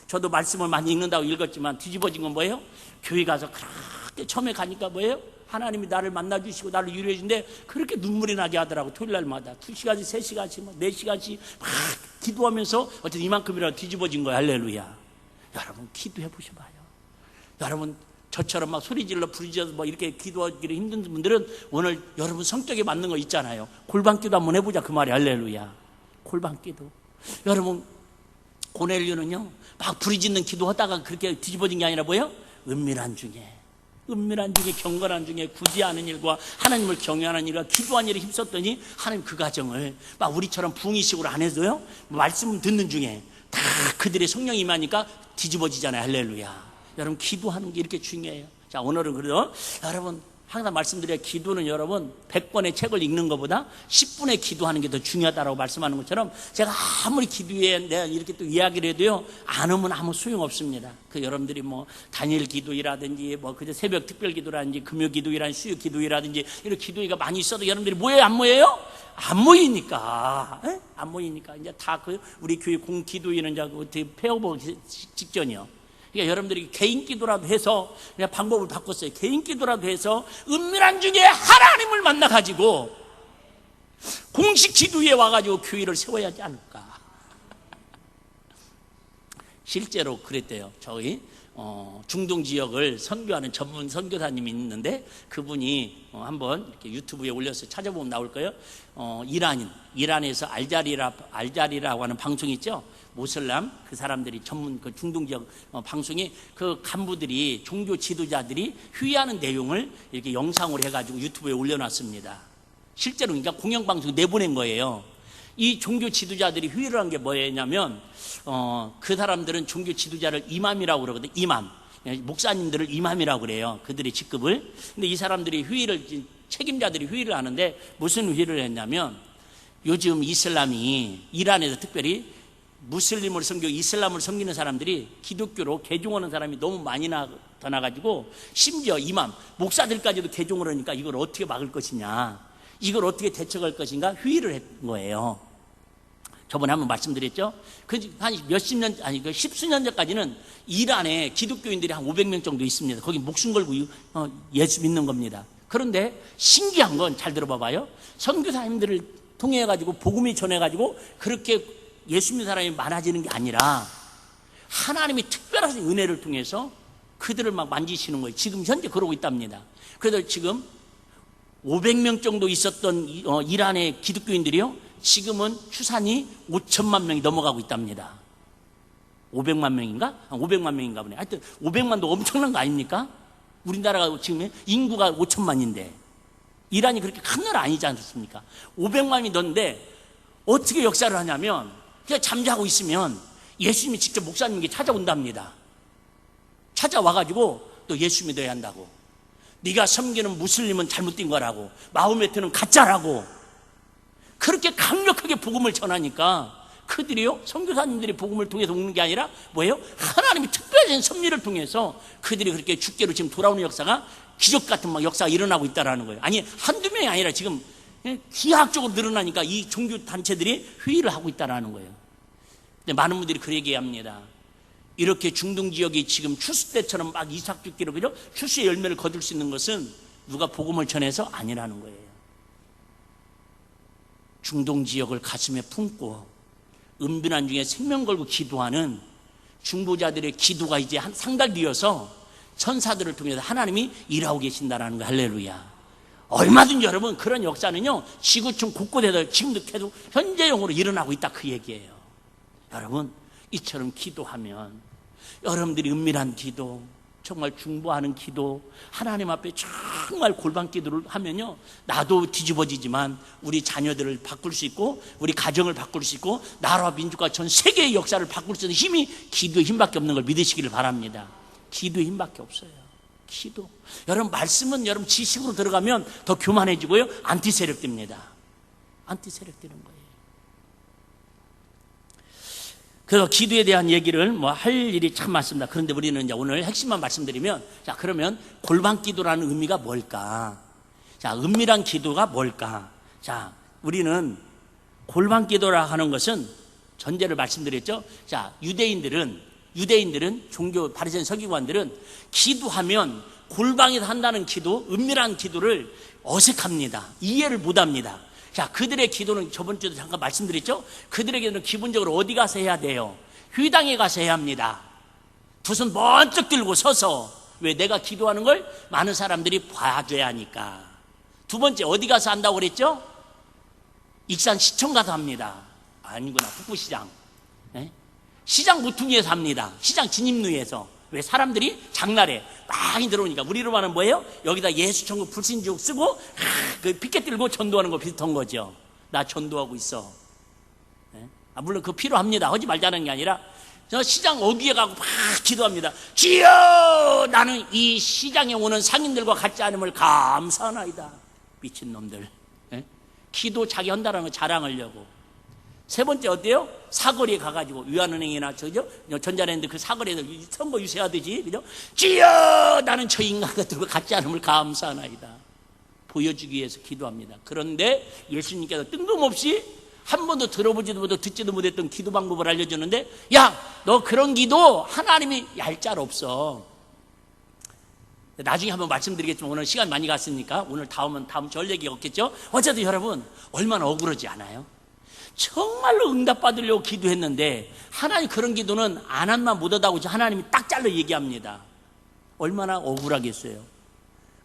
저도 말씀을 많이 읽는다고 읽었지만 뒤집어진 건 뭐예요? 교회 가서 그렇게 처음에 가니까 뭐예요? 하나님이 나를 만나주시고 나를 위로해 주는데 그렇게 눈물이 나게 하더라고. 토요일 날마다 2시간씩 3시간씩 4시간씩 막 기도하면서 어쨌든 이만큼이라도 뒤집어진 거예요. 할렐루야. 여러분, 기도해 보셔봐요. 여러분, 저처럼 막 소리 질러 부르짖어서 뭐 이렇게 기도하기를 힘든 분들은 오늘 여러분 성격에 맞는 거 있잖아요. 골방기도 한번 해보자, 그 말이. 할렐루야. 골방기도. 여러분, 고넬료는요 막 부르짖는 기도하다가 그렇게 뒤집어진 게 아니라 뭐예요? 은밀한 중에 경건한 중에 굳이 하는 일과 하나님을 경외하는 일과 기도하는 일에 힘썼더니 하나님 그 가정을 막 우리처럼 붕이식으로 안 해도요 말씀 듣는 중에 다 그들의 성령이 임하니까 뒤집어지잖아요. 할렐루야. 여러분, 기도하는 게 이렇게 중요해요. 자, 오늘은 그래도 여러분, 항상 말씀드려요. 기도는 여러분 100권의 책을 읽는 것보다 10분의 기도하는 게 더 중요하다고 말씀하는 것처럼, 제가 아무리 기도에 내가 이렇게 또 이야기를 해도요, 안 하면 아무 소용없습니다. 그 여러분들이 뭐 다니엘 기도이라든지 뭐 그저 새벽 특별 기도라든지 금요 기도이라든지 수요 기도이라든지 이런 기도회가 많이 있어도 여러분들이 모여요, 안 모여요? 안 모이니까. 에? 안 모이니까 이제 다 그 우리 교회 공 기도회는 이제 어떻게 폐업하기 직전이요. 그러니까 여러분들이 개인 기도라도 해서, 그냥 방법을 바꿨어요. 개인 기도라도 해서 은밀한 중에 하나님을 만나가지고 공식 기도에 와가지고 교회를 세워야 하지 않을까. 실제로 그랬대요. 저희 중동 지역을 선교하는 전문 선교사님이 있는데, 그분이 한번 이렇게 유튜브에 올려서 찾아보면 나올 거예요. 이란에서 알자리라고 하는 방송이 있죠. 모슬람 그 사람들이 전문 그 중동 지역 방송이, 그 간부들이, 종교 지도자들이 회의하는 내용을 이렇게 영상으로 해가지고 유튜브에 올려놨습니다. 실제로 그러니까 공영방송 내보낸 거예요. 이 종교 지도자들이 회의를 한 게 뭐였냐면, 그 사람들은 종교 지도자를 이맘이라고 그러거든요. 이맘. 목사님들을 이맘이라고 그래요. 그들의 직급을. 근데 이 사람들이 책임자들이 회의를 하는데 무슨 회의를 했냐면, 요즘 이슬람이 이란에서 특별히 무슬림을 섬기고 이슬람을 섬기는 사람들이 기독교로 개종하는 사람이 너무 많이 나타나가지고, 심지어 이맘, 목사들까지도 개종을 하니까 이걸 어떻게 막을 것이냐, 이걸 어떻게 대처할 것인가 회의를 했던 거예요. 저번에 한번 말씀드렸죠. 한 몇십 년, 아니 그 십수년 전까지는 이란에 기독교인들이 한 500명 정도 있습니다. 거기 목숨 걸고 예수 믿는 겁니다. 그런데 신기한 건, 잘 들어봐봐요. 선교사님들을 통해 가지고 복음이 전해 가지고 그렇게 예수 믿는 사람이 많아지는 게 아니라, 하나님이 특별한 은혜를 통해서 그들을 막 만지시는 거예요. 지금 현재 그러고 있답니다. 그래서 지금 500명 정도 있었던 이란의 기독교인들이요, 지금은 추산이 5천만 명이 넘어가고 있답니다. 500만 명인가? 500만 명인가 보네. 하여튼 500만도 엄청난 거 아닙니까? 우리나라가 지금 인구가 5천만인데 이란이 그렇게 큰 나라 아니지 않습니까? 500만이 넘는데 어떻게 역사를 하냐면, 그냥 잠자고 있으면 예수님이 직접 목사님에게 찾아온답니다. 찾아와가지고 또 예수 믿어야 한다고, 네가 섬기는 무슬림은 잘못된 거라고, 마호메트는 가짜라고, 그렇게 강력하게 복음을 전하니까 그들이요, 선교사님들이 복음을 통해서 오는 게 아니라 뭐예요? 하나님이 특별한 섭리를 통해서 그들이 그렇게 주께로 지금 돌아오는 역사가, 기적 같은 막 역사가 일어나고 있다라는 거예요. 아니, 한두 명이 아니라 지금 기하학적으로 늘어나니까 이 종교 단체들이 회의를 하고 있다라는 거예요. 근데 많은 분들이 그 얘기합니다. 이렇게 중동 지역이 지금 추수 때처럼 막 이삭 죽기로, 그죠? 추수의 열매를 거둘 수 있는 것은 누가 복음을 전해서 아니라는 거예요. 중동 지역을 가슴에 품고 은빈한 중에 생명 걸고 기도하는 중보자들의 기도가 이제 한 상달 뒤어서 천사들을 통해서 하나님이 일하고 계신다라는 거. 할렐루야. 얼마든지 여러분, 그런 역사는요, 지구촌 곳곳에서 지금도 계속 현재형으로 일어나고 있다, 그 얘기예요. 여러분, 이처럼 기도하면, 여러분들이 은밀한 기도, 정말 중보하는 기도, 하나님 앞에 정말 골방 기도를 하면요, 나도 뒤집어지지만 우리 자녀들을 바꿀 수 있고, 우리 가정을 바꿀 수 있고, 나라와 민족과 전 세계의 역사를 바꿀 수 있는 힘이 기도의 힘밖에 없는 걸 믿으시기를 바랍니다. 기도의 힘밖에 없어요. 기도. 여러분, 말씀은 여러분 지식으로 들어가면 더 교만해지고요, 안티 세력됩니다. 안티 세력되는 거예요. 그래서 기도에 대한 얘기를 뭐 할 일이 참 많습니다. 그런데 우리는 이제 오늘 핵심만 말씀드리면, 자, 그러면 골방 기도라는 의미가 뭘까? 자, 은밀한 기도가 뭘까? 자, 우리는 골방 기도라 하는 것은 전제를 말씀드렸죠. 자, 유대인들은 종교 바리새인 서기관들은 기도하면 골방에서 한다는 기도, 은밀한 기도를 어색합니다. 이해를 못합니다. 자, 그들의 기도는 저번 주에도 잠깐 말씀드렸죠. 그들의 기도는 기본적으로 어디 가서 해야 돼요? 회당에 가서 해야 합니다. 두 손 번쩍 들고 서서. 왜? 내가 기도하는 걸 많은 사람들이 봐줘야 하니까. 두 번째, 어디 가서 한다고 그랬죠? 익산 시청 가서 합니다. 아니구나, 북부시장. 네? 시장 모퉁이에서 합니다. 시장 진입로에서. 왜? 사람들이 장날에 많이 들어오니까. 우리로 말하면 뭐예요? 여기다 예수천국 불신지옥 쓰고 그 피켓 들고 전도하는 거 비슷한 거죠. 나 전도하고 있어. 네? 물론 그거 필요합니다. 하지 말자는 게 아니라 저 시장 어귀에 가고 막 기도합니다. 주여, 나는 이 시장에 오는 상인들과 같지 않음을 감사하나이다. 미친놈들. 예? 기도 자기 한다는 거 자랑하려고. 세 번째 어때요? 사거리에 가가지고 위안은행이나 저죠? 전자랜드 그 사거리에서 선거 유세하듯이, 그죠? 주여, 나는 저 인간들과 같지 않음을 감사하나이다. 보여주기 위해서 기도합니다. 그런데 예수님께서 뜬금없이 한 번도 들어보지도 못하고 듣지도 못했던 기도 방법을 알려주는데, 야, 너 그런 기도 하나님이 얄짤 없어. 나중에 한번 말씀드리겠지만 오늘 시간 많이 갔으니까 오늘 다음 절 얘기가 없겠죠? 어쨌든 여러분, 얼마나 억울하지 않아요? 정말로 응답받으려고 기도했는데 하나님 그런 기도는 안 한만 못하다고 하나님이 딱 잘라 얘기합니다. 얼마나 억울하겠어요.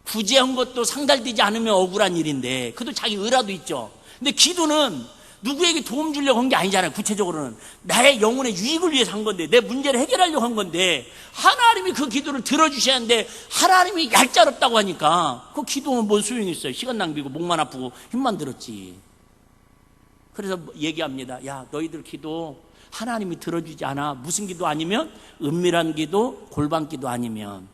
구제한 것도 상달되지 않으면 억울한 일인데, 그것도 자기 의라도 있죠. 근데 기도는 누구에게 도움 주려고 한 게 아니잖아요. 구체적으로는 나의 영혼의 유익을 위해서 한 건데, 내 문제를 해결하려고 한 건데, 하나님이 그 기도를 들어주셔야 하는데 하나님이 얄짤없다고 하니까 그 기도는 뭔 소용이 있어요. 시간 낭비고 목만 아프고 힘만 들었지. 그래서 얘기합니다. 야, 너희들 기도 하나님이 들어주지 않아. 무슨 기도 아니면? 은밀한 기도, 골방 기도 아니면.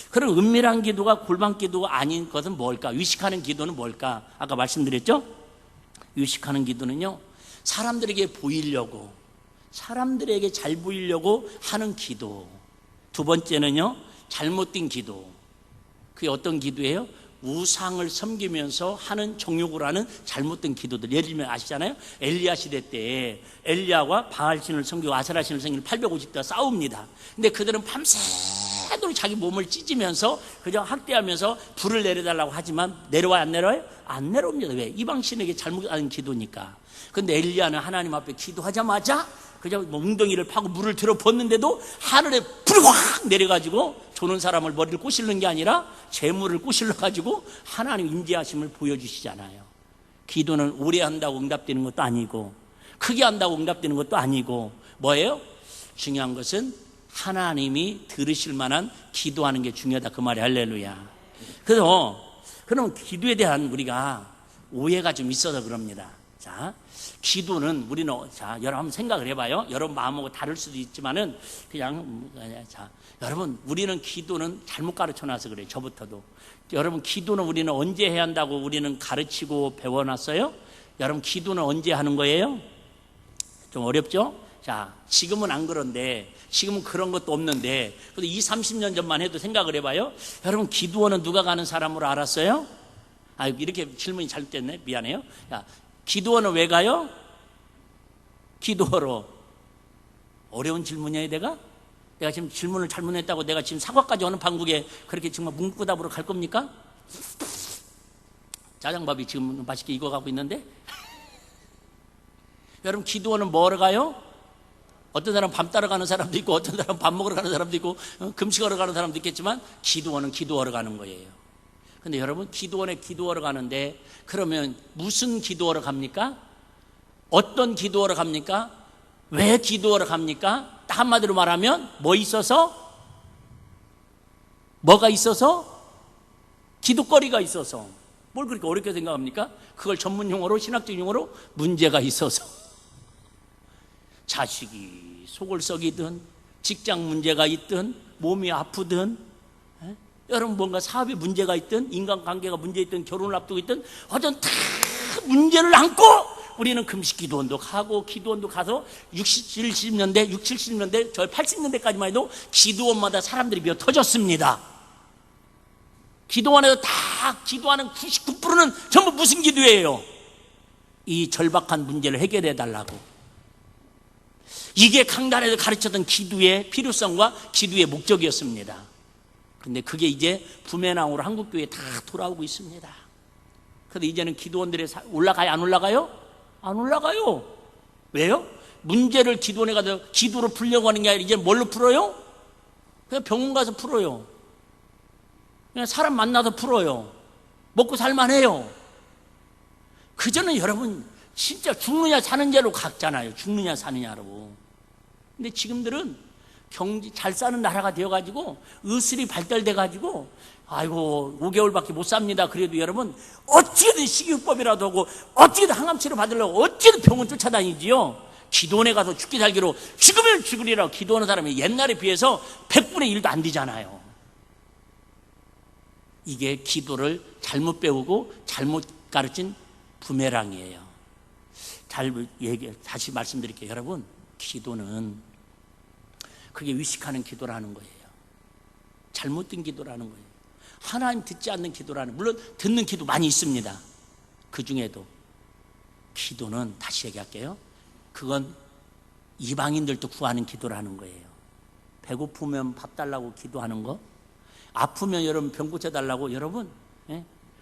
그럼 은밀한 기도가 골방 기도가 아닌 것은 뭘까? 의식하는 기도는 뭘까? 아까 말씀드렸죠? 의식하는 기도는요, 사람들에게 보이려고, 사람들에게 잘 보이려고 하는 기도. 두 번째는요, 잘못된 기도. 그게 어떤 기도예요? 우상을 섬기면서 하는 정욕을 하는 잘못된 기도들. 예를 들면 아시잖아요? 엘리야 시대 때 엘리야와 바알신을 섬기고 아세라신을 섬기는 850대가 싸웁니다. 근데 그들은 밤새도록 자기 몸을 찢으면서 그저 학대하면서 불을 내려달라고 하지만 내려와요? 안 내려와요? 안 내려옵니다. 왜? 이방신에게 잘못하는 기도니까. 근데 엘리야는 하나님 앞에 기도하자마자 그저 웅덩이를 파고 물을 들어 붓는데도 하늘에 불이 확 내려가지고 조는 사람을 머리를 꼬실는 게 아니라 재물을 꼬실러가지고 하나님 임재하심을 보여주시잖아요. 기도는 오래 한다고 응답되는 것도 아니고 크게 한다고 응답되는 것도 아니고 뭐예요? 중요한 것은 하나님이 들으실 만한 기도하는 게 중요하다. 그 말이 할렐루야. 그래서 그럼 기도에 대한 우리가 오해가 좀 있어서 그럽니다. 자, 기도는 우리는, 자, 여러분 한번 생각을 해봐요. 여러분 마음하고 다를 수도 있지만은 자, 여러분, 우리는 기도는 잘못 가르쳐 놔서 그래요. 저부터도. 여러분, 기도는 우리는 언제 해야 한다고 우리는 가르치고 배워놨어요? 여러분, 기도는 언제 하는 거예요? 좀 어렵죠? 자, 지금은 안 그런데, 지금은 그런 것도 없는데, 그래도 20, 30년 전만 해도 생각을 해봐요. 여러분, 기도원은 누가 가는 사람으로 알았어요? 아, 이렇게 질문이 잘못됐네. 미안해요. 야, 기도원은 왜 가요? 기도하러. 어려운 질문이에요, 내가 지금 질문을 잘못했다고 내가 지금 사과까지 오는 방국에 그렇게 정말 문구답으로 갈 겁니까? 짜장밥이 지금 맛있게 익어가고 있는데 여러분, 기도원은 뭐하러 가요? 어떤 사람 밤 따라 가는 사람도 있고 어떤 사람 밥 먹으러 가는 사람도 있고 금식하러 가는 사람도 있겠지만 기도원은 기도하러 가는 거예요. 근데 여러분, 기도원에 기도하러 가는데 그러면 무슨 기도하러 갑니까? 어떤 기도하러 갑니까? 왜 기도하러 갑니까? 딱 한마디로 말하면 뭐 있어서? 뭐가 있어서? 기도거리가 있어서. 뭘 그렇게 어렵게 생각합니까? 그걸 전문 용어로, 신학적 용어로 문제가 있어서. 자식이 속을 썩이든 직장 문제가 있든 몸이 아프든 여러분 뭔가 사업에 문제가 있든 인간관계가 문제 있든 결혼을 앞두고 있든 어떤 다 문제를 안고 우리는 금식 기도원도 가고 기도원도 가서 60, 70년대 저 80년대까지만 해도 기도원마다 사람들이 몇 터졌습니다. 기도원에서 다 기도하는 99%는 전부 무슨 기도예요? 이 절박한 문제를 해결해 달라고. 이게 강단에서 가르쳤던 기도의 필요성과 기도의 목적이었습니다. 근데 그게 이제 부메랑으로 한국교회에 다 돌아오고 있습니다. 그런데 이제는 기도원들이 올라가요? 안 올라가요? 안 올라가요. 왜요? 문제를 기도원에 가서 기도로 풀려고 하는 게 아니라 이제 뭘로 풀어요? 그냥 병원 가서 풀어요. 그냥 사람 만나서 풀어요. 먹고 살만해요. 그전에 여러분 진짜 죽느냐 사느냐로 갔잖아요. 죽느냐 사느냐로. 근데 지금들은 경제 잘 사는 나라가 되어가지고 의술이 발달돼가지고 아이고 5개월밖에 못 삽니다. 그래도 여러분 어떻게든 식이요법이라도 하고 어떻게든 항암치료 받으려고 어떻게든 병원 쫓아다니지요. 기도원에 가서 죽기 살기로 죽으면 죽으리라고 기도하는 사람이 옛날에 비해서 100분의 1도 안 되잖아요. 이게 기도를 잘못 배우고 잘못 가르친 부메랑이에요. 다시 말씀드릴게요. 여러분, 기도는 그게 위식하는 기도라는 거예요. 잘못된 기도라는 거예요. 하나님 듣지 않는 기도라는, 물론 듣는 기도 많이 있습니다. 그 중에도 기도는, 다시 얘기할게요, 그건 이방인들도 구하는 기도라는 거예요. 배고프면 밥 달라고 기도하는 거, 아프면 여러분 병 고쳐달라고. 여러분,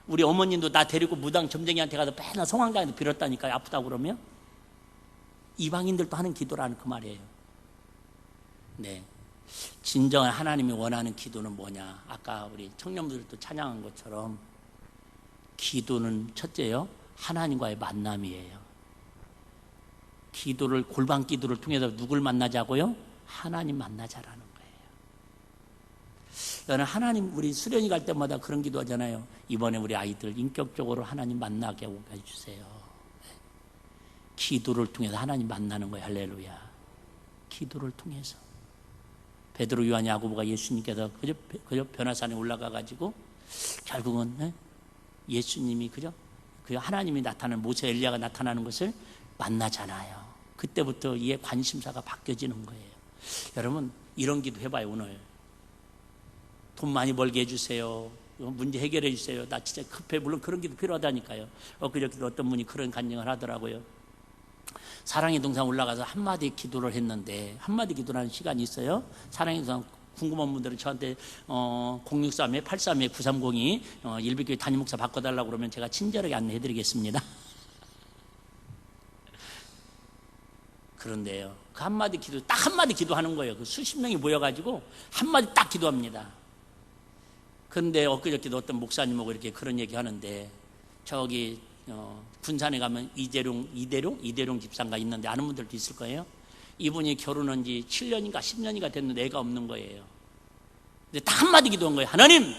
우리 어머님도 나 데리고 무당 점쟁이한테 가서 맨날 성황당에서 빌었다니까요. 아프다고 그러면. 이방인들도 하는 기도라는 그 말이에요. 네, 진정한 하나님이 원하는 기도는 뭐냐? 아까 우리 청년분들도 찬양한 것처럼 기도는 첫째요, 하나님과의 만남이에요. 기도를, 골방 기도를 통해서 누굴 만나자고요? 하나님 만나자라는 거예요. 저는 하나님, 우리 수련회 갈 때마다 그런 기도 하잖아요. 이번에 우리 아이들 인격적으로 하나님 만나게 해주세요. 기도를 통해서 하나님 만나는 거예요. 할렐루야. 기도를 통해서. 베드로, 요한, 야고보가 예수님께서 그저 변화산에 올라가가지고 결국은 예수님이 그저 하나님이 나타나는, 모세, 엘리야가 나타나는 것을 만나잖아요. 그때부터 이의 관심사가 바뀌어지는 거예요. 여러분, 이런 기도 해봐요. 오늘 돈 많이 벌게 해주세요. 문제 해결해 주세요. 나 진짜 급해. 물론 그런 기도 필요하다니까요. 그저께도 어떤 분이 그런 간증을 하더라고요. 사랑의 동산 올라가서 한마디 기도를 했는데, 한마디 기도라는 시간이 있어요. 사랑의 동산 궁금한 분들은 저한테 063-832-9302 일비교회 담임 목사 바꿔달라고 그러면 제가 친절하게 안내해 드리겠습니다. 그런데요, 그 한마디 기도, 딱 한마디 기도하는 거예요. 그 수십 명이 모여가지고 한마디 딱 기도합니다. 그런데 엊그저께도 어떤 목사님하고 이렇게 그런 얘기 하는데, 저기 군산에 가면 이대룡 집사인가 있는데 아는 분들도 있을 거예요. 이분이 결혼한 지 7년인가 10년인가 됐는데 애가 없는 거예요. 근데 딱 한마디 기도한 거예요. 하나님,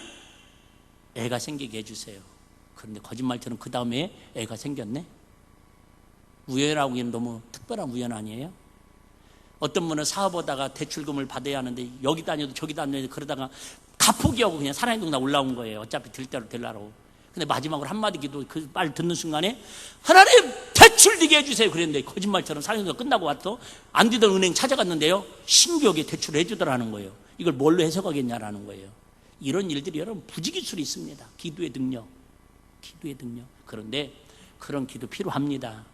애가 생기게 해주세요. 그런데 거짓말처럼 그 다음에 애가 생겼네. 우연이라고 하기는 너무 특별한 우연 아니에요? 어떤 분은 사업하다가 대출금을 받아야 하는데 여기 다녀도 저기 다녀도 그러다가 다 포기하고 그냥 사랑의 동산 올라온 거예요. 어차피 될 대로 되려고. 근데 마지막으로 한마디 기도, 그 말 듣는 순간에 하나님 대출 되게 해주세요 그랬는데, 거짓말처럼 사랑의 동산 끝나고 와서 안 되던 은행 찾아갔는데요, 신기하게 대출을 해주더라는 거예요. 이걸 뭘로 해석하겠냐라는 거예요. 이런 일들이 여러분 부지기술이 있습니다. 기도의 능력. 그런데 그런 기도 필요합니다.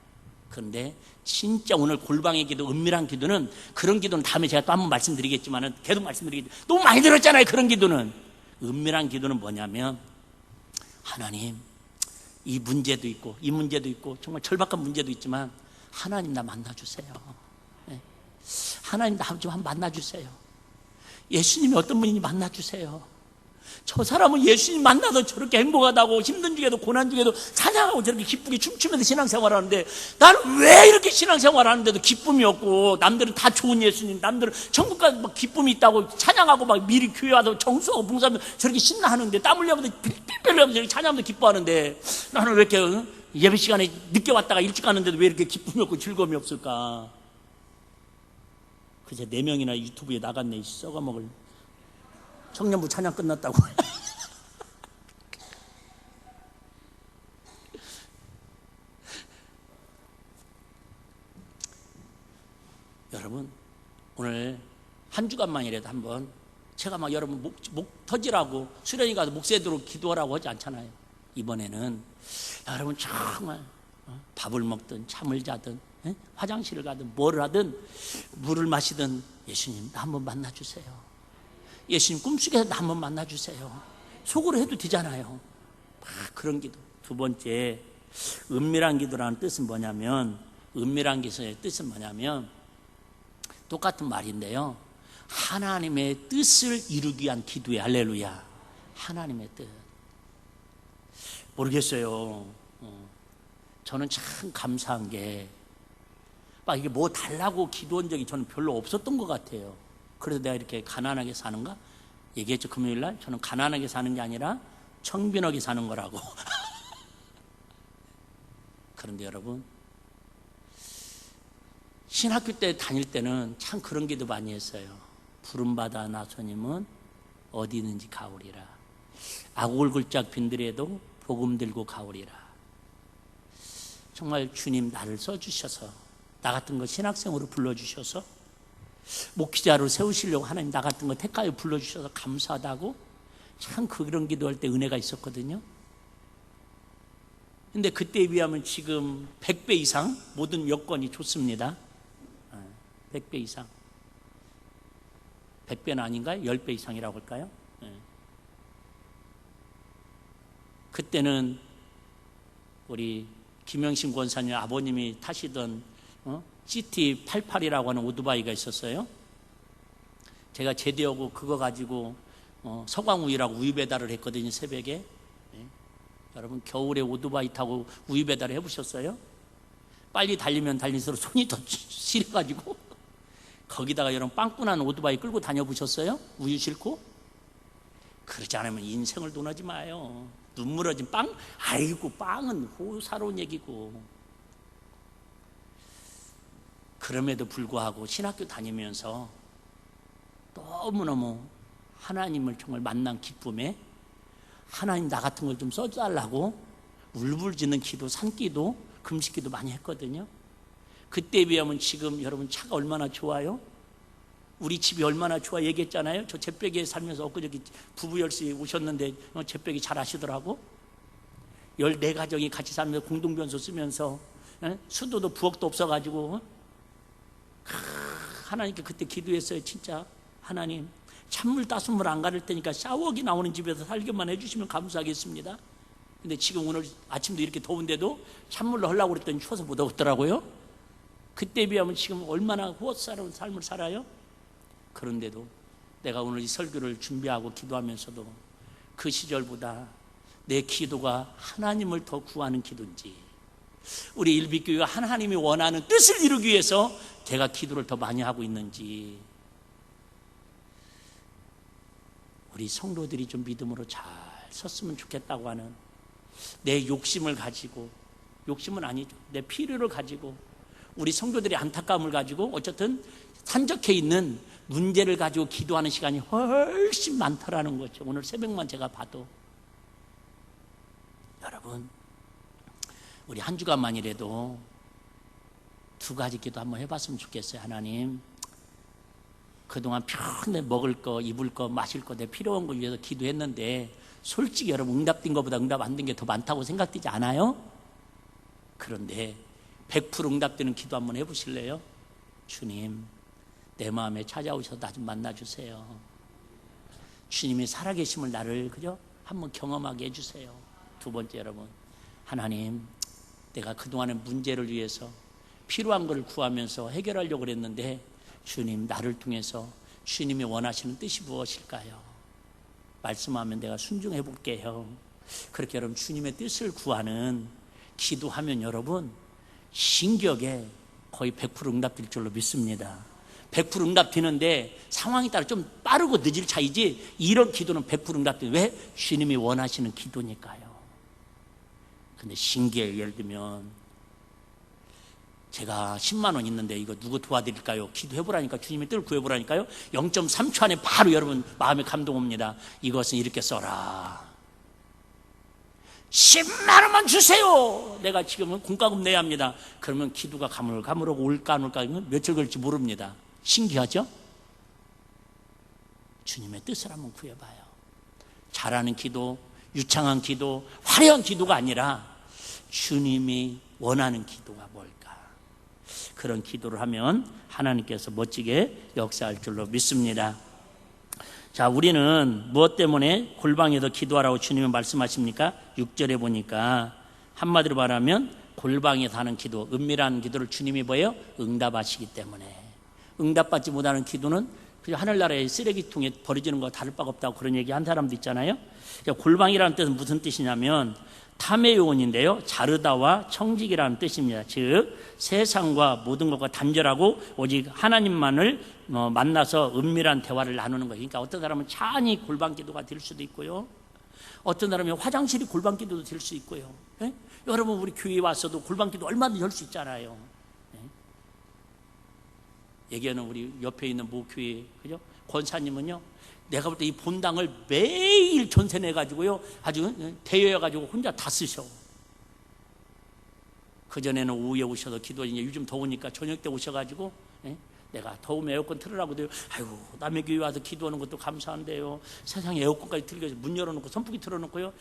그런데 진짜 오늘 골방의 기도, 은밀한 기도는, 그런 기도는 다음에 제가 또 한번 말씀드리겠지만은, 계속 말씀드리겠지만 너무 많이 들었잖아요. 그런 기도는. 은밀한 기도는 뭐냐면, 하나님, 이 문제도 있고 이 문제도 있고 정말 절박한 문제도 있지만 하나님 나 만나주세요. 하나님 나 좀 한번 만나주세요. 예수님이 어떤 분인지 만나주세요. 저 사람은 예수님 만나서 저렇게 행복하다고, 힘든 중에도 고난 중에도 찬양하고 저렇게 기쁘게 춤추면서 신앙생활을 하는데, 나는 왜 이렇게 신앙생활을 하는데도 기쁨이 없고, 남들은 다 좋은 예수님, 남들은 천국 가서 막 기쁨이 있다고 찬양하고 막 미리 교회 와서 정수하고 봉사하면 저렇게 신나하는데, 땀 흘려면서 삐삐 흘려면서 저렇게 찬양하면서 기뻐하는데, 나는 왜 이렇게 예배 시간에 늦게 왔다가 일찍 가는데도 왜 이렇게 기쁨이 없고 즐거움이 없을까? 그제 4명이나 유튜브에 나갔네. 썩어먹을 청년부 찬양 끝났다고. 여러분, 오늘 한 주간만이라도 한번, 제가 막 여러분 목 터지라고 수련회 가서 목세도록 기도하라고 하지 않잖아요. 이번에는 여러분 정말 밥을 먹든 잠을 자든 화장실을 가든 뭐를 하든 물을 마시든, 예수님 나 한번 만나주세요. 예수님 꿈속에서 나 한번 만나주세요. 속으로 해도 되잖아요. 그런 기도. 두 번째, 은밀한 기도라는 뜻은 뭐냐면, 은밀한 기도의 뜻은 뭐냐면, 똑같은 말인데요, 하나님의 뜻을 이루기 위한 기도에, 할렐루야. 하나님의 뜻. 모르겠어요. 저는 참 감사한 게, 막 이게 뭐 달라고 기도한 적이 저는 별로 없었던 것 같아요. 그래서 내가 이렇게 가난하게 사는가? 얘기했죠, 금요일날. 저는 가난하게 사는 게 아니라 청빈하게 사는 거라고. 그런데 여러분, 신학교 때 다닐 때는 참 그런 기도 많이 했어요. 부름받아 나소님은 어디 있는지 가오리라. 아골골짝 빈들에도 복음 들고 가오리라. 정말 주님 나를 써주셔서, 나 같은 거 신학생으로 불러주셔서, 목회자로 세우시려고 하나님 나 같은 거 택하여 불러주셔서 감사하다고 참 그런 기도할 때 은혜가 있었거든요. 근데 그때에 비하면 지금 100배 이상 모든 여건이 좋습니다. 100배 이상. 100배는 아닌가요? 10배 이상이라고 할까요? 그때는 우리 김영신 권사님 아버님이 타시던 GT88이라고 하는 오토바이가 있었어요. 제가 제대하고 그거 가지고 서광우유라고 우유 배달을 했거든요, 새벽에. 여러분 겨울에 오토바이 타고 우유 배달을 해보셨어요? 빨리 달리면 달릴수록 손이 더 시려가지고 거기다가 여러분 빵꾸난 오토바이 끌고 다녀보셨어요? 우유 싣고? 그러지 않으면 인생을 논하지 마요. 눈물 어진 빵? 아이고 빵은 호사로운 얘기고. 그럼에도 불구하고 신학교 다니면서 너무너무 하나님을 정말 만난 기쁨에 하나님 나 같은 걸 좀 써달라고 울부짖는 기도, 산기도, 금식기도 많이 했거든요. 그때에 비하면 지금 여러분 차가 얼마나 좋아요? 우리 집이 얼마나 좋아 얘기했잖아요. 저 잿배기에 살면서 엊그저께 부부 열심히 오셨는데 잿배기 잘 하시더라고. 14가정이 같이 살면서 공동변소 쓰면서 수도도 부엌도 없어가지고 하나님께 그때 기도했어요. 진짜 하나님 찬물 따순물 안 가릴 테니까 샤워기 나오는 집에서 살게만 해주시면 감사하겠습니다. 근데 지금 오늘 아침도 이렇게 더운데도 찬물로 하려고 그랬더니 추워서 못 하겠더라고요. 그때에 비하면 지금 얼마나 호사로운 삶을 살아요? 그런데도 내가 오늘 이 설교를 준비하고 기도하면서도 그 시절보다 내 기도가 하나님을 더 구하는 기도인지, 우리 일빛교회가 하나님이 원하는 뜻을 이루기 위해서 제가 기도를 더 많이 하고 있는지, 우리 성도들이 좀 믿음으로 잘 섰으면 좋겠다고 하는 내 욕심을 가지고, 욕심은 아니죠, 내 필요를 가지고 우리 성도들의 안타까움을 가지고 어쨌든 산적해 있는 문제를 가지고 기도하는 시간이 훨씬 많더라는 거죠. 오늘 새벽만 제가 봐도. 여러분 우리 한 주간만이라도 두 가지 기도 한번 해봤으면 좋겠어요. 하나님 그동안 편히 먹을 거, 입을 거, 마실 거, 내 필요한 거 위해서 기도했는데 솔직히 여러분 응답된 것보다 응답 안 된 게 더 많다고 생각되지 않아요? 그런데 100% 응답되는 기도 한번 해보실래요? 주님 내 마음에 찾아오셔서 나 좀 만나주세요. 주님이 살아계심을 나를 그죠? 한번 경험하게 해주세요. 두 번째 여러분, 하나님 내가 그동안의 문제를 위해서 필요한 것을 구하면서 해결하려고 그랬는데 주님 나를 통해서 주님이 원하시는 뜻이 무엇일까요? 말씀하면 내가 순종해 볼게요. 그렇게 여러분 주님의 뜻을 구하는 기도하면 여러분 신기하게 거의 100% 응답될 줄로 믿습니다. 100% 응답되는데 상황에 따라 좀 빠르고 늦을 차이지 이런 기도는 100% 응답돼요. 왜? 주님이 원하시는 기도니까요. 근데 신기해요. 예를 들면 제가 10만 원 있는데 이거 누구 도와드릴까요? 기도해보라니까, 주님의 뜻을 구해보라니까요. 0.3초 안에 바로 여러분 마음에 감동 옵니다. 이것은 이렇게 써라. 10만 원만 주세요. 내가 지금은 공과금 내야 합니다. 그러면 기도가 가물가물하고 올까 안 올까 며칠 걸릴지 모릅니다. 신기하죠? 주님의 뜻을 한번 구해봐요. 잘하는 기도, 유창한 기도, 화려한 기도가 아니라 주님이 원하는 기도가 뭘까? 그런 기도를 하면 하나님께서 멋지게 역사할 줄로 믿습니다. 자, 우리는 무엇 때문에 골방에서 기도하라고 주님이 말씀하십니까? 6절에 보니까 한마디로 말하면 골방에서 하는 기도, 은밀한 기도를 주님이 뭐예요? 응답하시기 때문에. 응답받지 못하는 기도는 그냥 하늘나라의 쓰레기통에 버려지는 거 다를 바가 없다고 그런 얘기 한 사람도 있잖아요. 골방이라는 뜻은 무슨 뜻이냐면 탐의 요원인데요, 자르다와 청직이라는 뜻입니다. 즉 세상과 모든 것과 단절하고 오직 하나님만을 만나서 은밀한 대화를 나누는 거예요. 그러니까 어떤 사람은 차 안이 골방 기도가 될 수도 있고요, 어떤 사람은 화장실이 골방 기도도 될 수 있고요. 예? 여러분 우리 교회에 와서도 골방 기도 얼마든지 할 수 있잖아요. 예? 얘기하는 우리 옆에 있는 모교회, 그죠? 권사님은요, 내가 볼 때 이 본당을 매일 전세 내가지고요, 아주 대여해가지고 혼자 다 쓰셔. 그전에는 오후에 오셔서 기도하지, 요즘 더우니까 저녁 때 오셔가지고, 내가 더우면 에어컨 틀으라고 돼요. 아이고, 남의 교회 와서 기도하는 것도 감사한데요, 세상에 에어컨까지 틀게 해서 문 열어놓고 선풍기 틀어놓고요,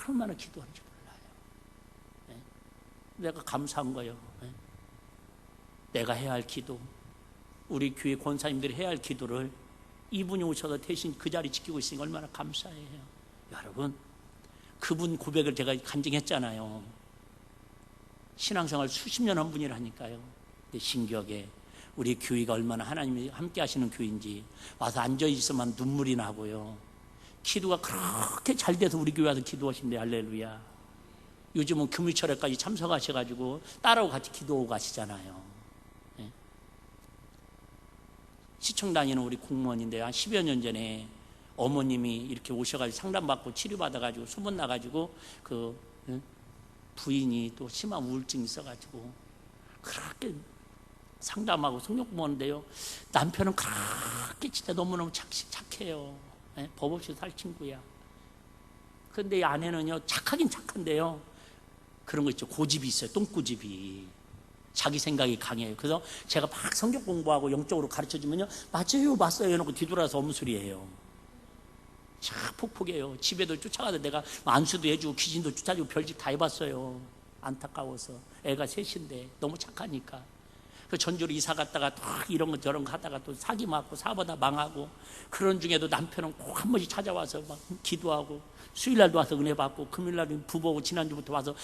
얼마나 기도하는지 몰라요. 내가 감사한 거예요. 내가 해야 할 기도, 우리 교회 권사님들이 해야 할 기도를 이분이 오셔서 대신 그 자리 지키고 있으니 얼마나 감사해요. 여러분, 그분 고백을 제가 간증했잖아요. 신앙생활 수십 년 한 분이라니까요. 근데 신기하게 우리 교회가 얼마나 하나님이 함께 하시는 교회인지 와서 앉아있으면 눈물이 나고요, 기도가 그렇게 잘 돼서 우리 교회 와서 기도하신대. 할렐루야. 요즘은 금요철에까지 참석하셔가지고 딸하고 같이 기도하고 가시잖아요. 시청 다니는 우리 공무원인데 한 10여 년 전에 어머님이 이렇게 오셔가지고 상담받고 치료받아가지고 소문 나가지고 그 부인이 또 심한 우울증이 있어가지고 그렇게 상담하고 성령 공무원인데요, 남편은 그렇게 진짜 너무너무 착해요. 법 없이 살 친구야. 그런데 이 아내는요, 착하긴 착한데요, 그런 거 있죠, 고집이 있어요. 똥고집이. 자기 생각이 강해요. 그래서 제가 막 성경 공부하고 영적으로 가르쳐주면요, 맞아요 맞아요 해놓고 뒤돌아서 엄술이에요. 참 폭폭해요. 집에도 쫓아가서 내가 안수도 해주고 귀신도 쫓아주고 별짓 다 해봤어요. 안타까워서. 애가 셋인데 너무 착하니까. 그 전주로 이사 갔다가 또 이런 거 저런 거 하다가 또 사기 맞고 사보다 망하고, 그런 중에도 남편은 꼭 한 번씩 찾아와서 막 기도하고, 수요일날도 와서 은혜 받고, 금요일날도 부부하고 지난주부터 와서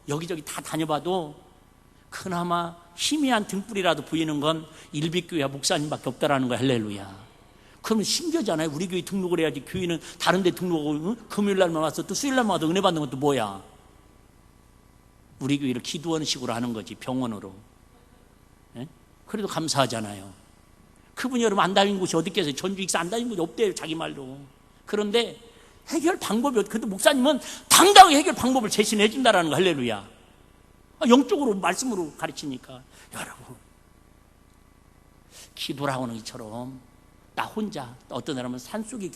여기저기 다 다녀봐도 그나마 희미한 등불이라도 보이는 건 일빛교회 목사님밖에 없다라는 거야. 할렐루야. 그러면 신기하잖아요. 우리 교회 등록을 해야지. 교회는 다른 데 등록하고 금요일날만 와서 또 수요일날만 와서 은혜 받는 것도 뭐야. 우리 교회를 기도하는 식으로 하는 거지, 병원으로. 그래도 감사하잖아요. 그분이 여러분 안 다닌 곳이 어디 있겠어요? 전주 익사 안 다닌 곳이 없대요, 자기 말로. 그런데 해결 방법이 어떻게, 근데 목사님은 당당하게 해결 방법을 제시해 준다라는 거. 할렐루야. 영적으로 말씀으로 가르치니까. 여러분, 기도라고 하는 것처럼 나 혼자, 어떤 사람은 산속의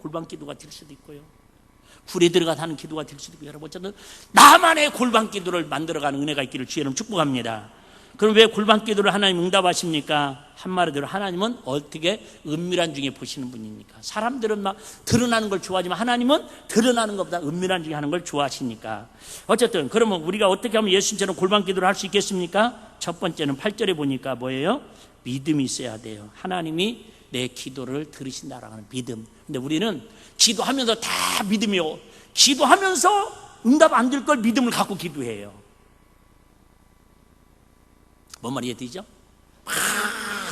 골방 기도가 될 수도 있고요, 불에 들어가서 하는 기도가 될 수도 있고, 여러분 어쨌든 나만의 골방 기도를 만들어가는 은혜가 있기를 주의 이름으로 축복합니다. 그럼 왜 골방 기도를 하나님 응답하십니까? 한마디로 하나님은 어떻게 은밀한 중에 보시는 분입니까? 사람들은 막 드러나는 걸 좋아하지만 하나님은 드러나는 것보다 은밀한 중에 하는 걸 좋아하시니까. 어쨌든 그러면 우리가 어떻게 하면 예수님처럼 골방 기도를 할 수 있겠습니까? 첫 번째는 8절에 보니까 뭐예요? 믿음이 있어야 돼요. 하나님이 내 기도를 들으신다라는 믿음. 근데 우리는 기도하면서 다 믿음이요, 기도하면서 응답 안 될 걸 믿음을 갖고 기도해요. 뭔 말이 이해되죠?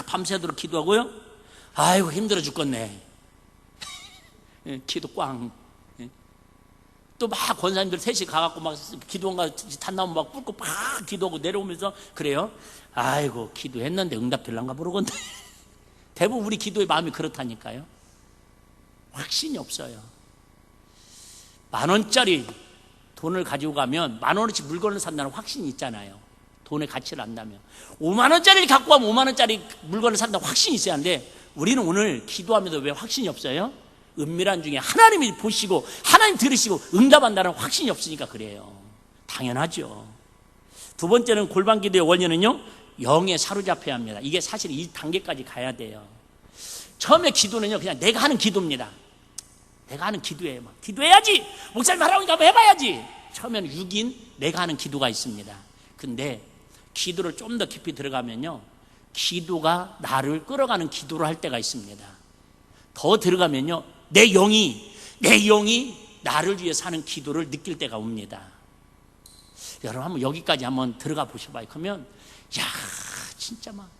밤새도록 기도하고요, 아이고 힘들어 죽겠네. 기도 꽝. 또 막 권사님들 셋이 가갖고 막 기도원가 단나무 막 뿔고 막 기도하고 내려오면서 그래요, 아이고 기도했는데 응답 될란가 모르겠네. 대부분 우리 기도의 마음이 그렇다니까요. 확신이 없어요. 10,000원짜리 돈을 가지고 가면 10,000원어치 물건을 산다는 확신이 있잖아요. 돈의 가치를 안다면. 50,000원짜리를 갖고 가면 50,000원짜리 물건을 산다는 확신이 있어야 하는데, 우리는 오늘 기도하면서 왜 확신이 없어요? 은밀한 중에 하나님이 보시고 하나님 들으시고 응답한다는 확신이 없으니까 그래요. 당연하죠. 두 번째는 골방 기도의 원인은요, 영에 사로잡혀야 합니다. 이게 사실 이 단계까지 가야 돼요. 처음에 기도는요, 그냥 내가 하는 기도입니다. 내가 하는 기도예요. 막 기도해야지, 목사님 하라니까 한번 해봐야지. 처음에는 6인 내가 하는 기도가 있습니다. 근데 기도를 좀 더 깊이 들어가면요, 기도가 나를 끌어가는 기도를 할 때가 있습니다. 더 들어가면요, 내 영이 나를 위해서 하는 기도를 느낄 때가 옵니다. 여러분 한번 여기까지 한번 들어가 보셔봐요. 그러면 야 진짜 막,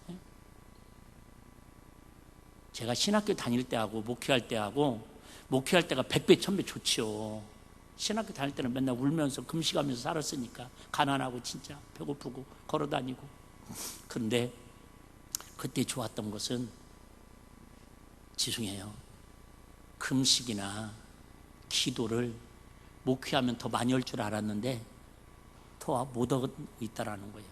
제가 신학교 다닐 때하고 목회할 때하고, 목회할 때가 100배 1000배 좋지요. 신학교 다닐 때는 맨날 울면서 금식하면서 살았으니까, 가난하고 진짜 배고프고 걸어다니고. 그런데 그때 좋았던 것은, 죄송해요, 금식이나 기도를 목회하면 더 많이 할 줄 알았는데 더 못 하고 있다라는 거예요.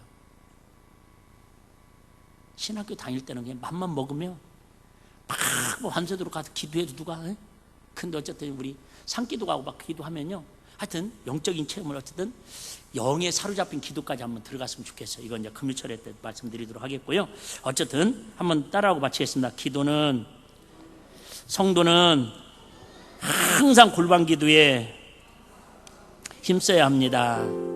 신학교 다닐 때는 그냥 맘만 먹으면 막 밤새도록 가서 기도해도 누가 에? 근데 어쨌든 우리 산기도 가고 막 기도하면요, 하여튼 영적인 체험을 어쨌든 영에 사로잡힌 기도까지 한번 들어갔으면 좋겠어요. 이건 이제 금요철에 때 말씀드리도록 하겠고요. 어쨌든 한번 따라하고 마치겠습니다. 기도는, 성도는 항상 골방 기도에 힘써야 합니다.